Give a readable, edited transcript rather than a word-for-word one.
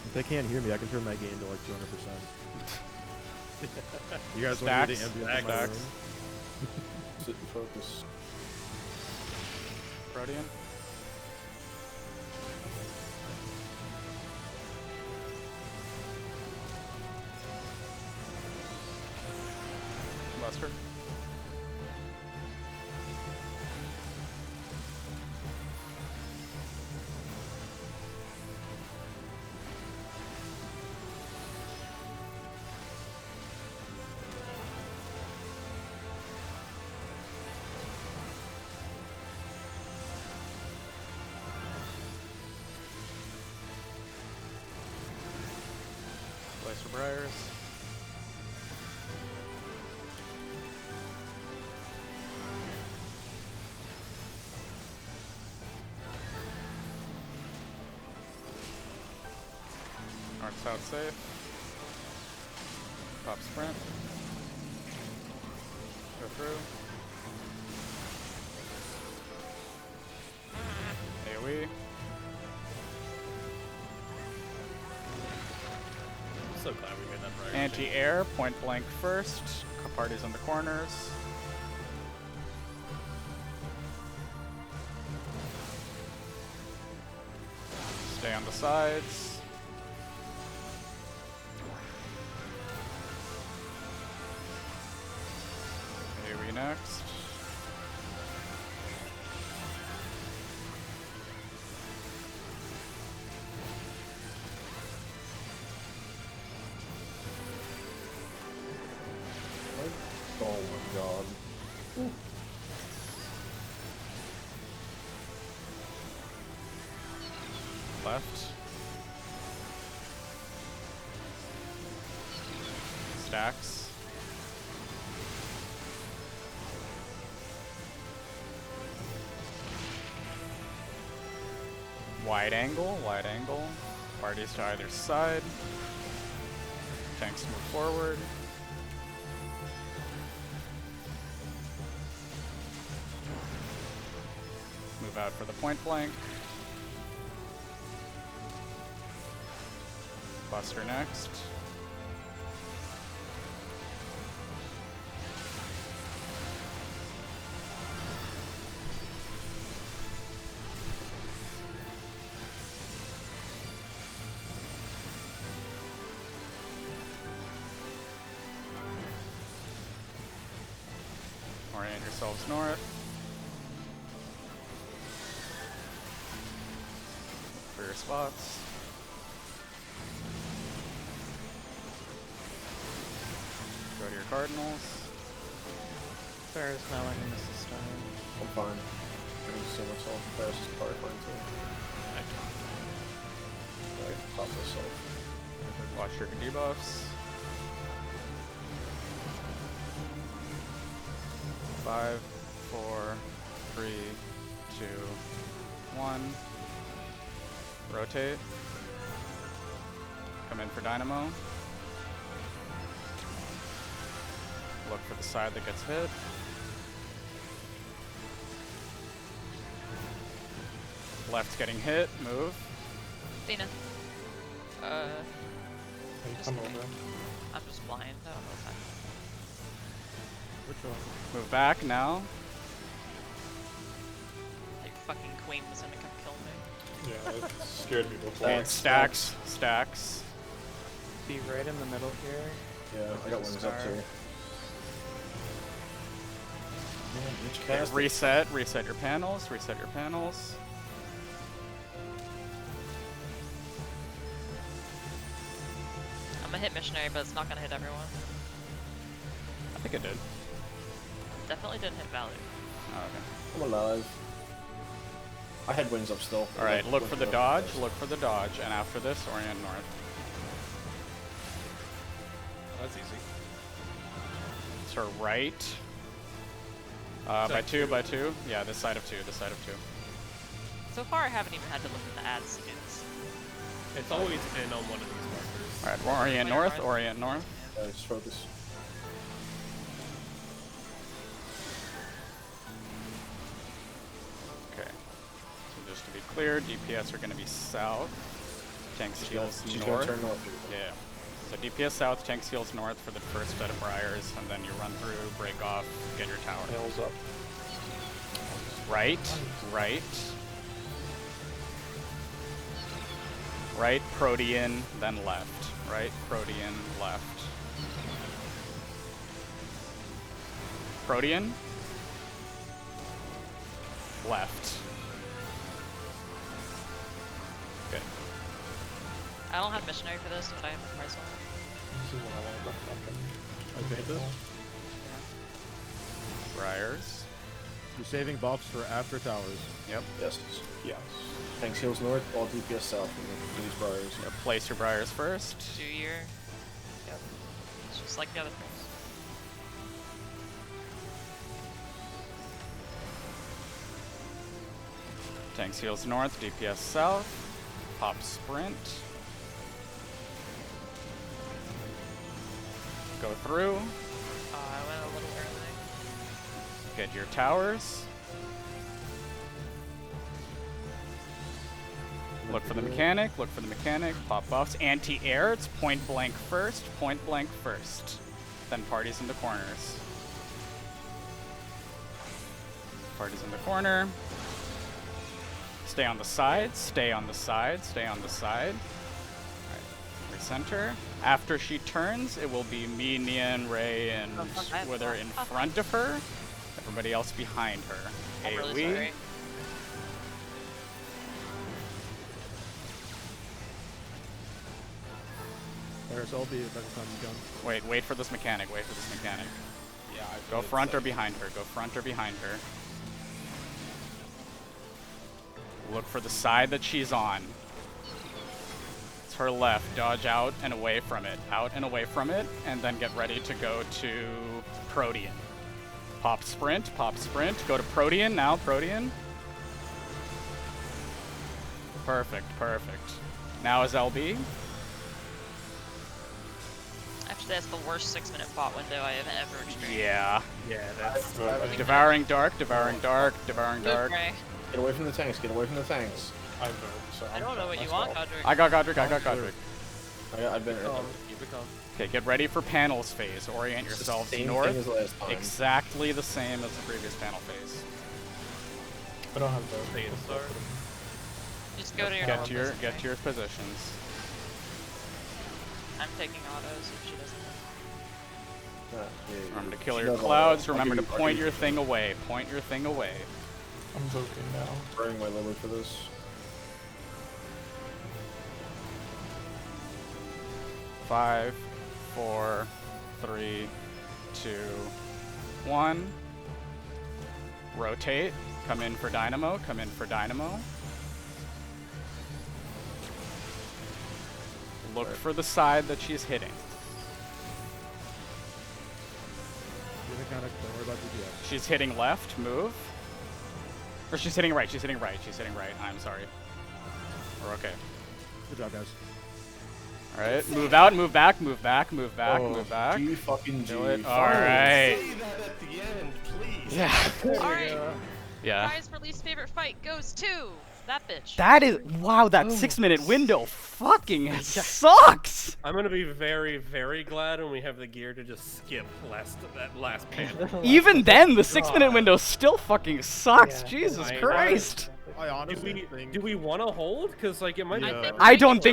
If they can't hear me, I can turn my gain to like 200%. You guys want to hear the ambient in my room? Sit and focus. Protean. Lester. Place for Briars. North south safe. Pop sprint. Go through. AoE. So glad we made that priority. Anti-air, point blank first. Parties in the corners. Stay on the sides. AoE next. Oh my god. Ooh. Left. Stacks. Wide angle, wide angle. Parties to either side. Tanks move forward. Move out for the point blank. Buster next. Orient yourselves north. For your spots. Go to your cardinals. Ferris now I can miss the stone. I'm fine. I can see myself fast as probably fine too. I pop myself. Watch your debuffs. 5, 4, 3, 2, 1. Rotate. Come in for Dynamo. Look for the side that gets hit. Left's getting hit. Move. Dina. Hey, come over. I'm just blind. I don't know what's happening. Which one? Move back now. Like fucking queen was gonna come kill me. Yeah, it scared me before. And stacks. Stacks. Be right in the middle here. Yeah, I got wings up too. Man, which Okay, cast? reset your panels. Reset your panels. I'm gonna hit missionary, but it's not gonna hit everyone. I think it did. Definitely didn't hit Valor. Oh, okay. I'm alive. I had wings up still. Alright, look for the dodge, look for the dodge, and after this, orient north. That's easy. So right. By two. Yeah, this side of two, this side of two. So far, I haven't even had to look at the ad skins. It's always been on one of these markers. Alright, we'll orient north, orient north. Just focus. Okay. So just to be clear, DPS are going to be south. tank steals She's north. gonna turn north. Yeah. So DPS south, tank steals north for the first set of briars, and then you run through, break off, get your tower. Nails up. Right, right. Right, Protean, then left. Right, Protean, left. Protean. Left. Good. I don't have missionary for this, but I have myself. Okay, this. Briars. You're saving buffs for after towers. Yep. Yes. Yes. Tanks heals north, all DPS south for these briars. Yep. Place your briars first. Do your. Yep. It's just like the other things. Tanks heals north, DPS south. Pop sprint. Go through. I went a little early. Get your towers. Look for the mechanic, look for the mechanic, pop buffs. Anti-air, it's point blank first, then parties into corners. Parties in the corner. Stay on the side, stay on the side, stay on the side. Alright, recenter. After she turns, it will be me, Nia, and Ray, and Wither in front of her. Everybody else behind her. I'm really AoE. sorry. There's LB if every time you come. Wait for this mechanic, wait for this mechanic. Yeah, go front or behind her, go front or behind her. Look for the side that she's on. It's her left, dodge out and away from it, and then get ready to go to Protean. Pop sprint, go to Protean now, Protean. Perfect, perfect. Now is LB. Actually, that's the worst 6-minute bot window I have ever experienced. Yeah. Yeah, that's. Devouring dark, devouring dark, devouring dark. Ray. Get away from the tanks, get away from the tanks. I don't know what you want, Godric. I got Godric, I got Godric. I've been Keep it calm. Okay, get ready for panels phase. Orient yourselves same north. thing as last time. Exactly the same as the previous panel phase. I don't have those. Stay in start. Just go to your Get normal to your positions. I'm taking autos if she doesn't. Remember to kill your clouds. Remember to point your thing away. Point your thing away. I'm voting now. Burning my Lily for this. Five, 4, 3, 2, 1. Rotate. Come in for Dynamo. Come in for Dynamo. Look for the side that she's hitting. You're mechanic, don't worry about DPS. She's hitting left. Move. Or she's hitting right. She's hitting right. She's hitting right. I'm sorry. We're okay. Good job, guys. All right. Move out. Move back. Move back. Move back. Move back. G fucking G. Do it. All right. Say that at the end, please. Yeah. Alright, Yeah. prize for least favorite fight goes to that bitch. That is wow. That 6-minute window fucking sucks. I'm gonna be very, very glad when we have the gear to just skip that last panel. Even then, the 6-minute window still fucking sucks. Yeah. Jesus I- Christ. I honestly think... Do we want to hold? Because like it might. Yeah. I don't think.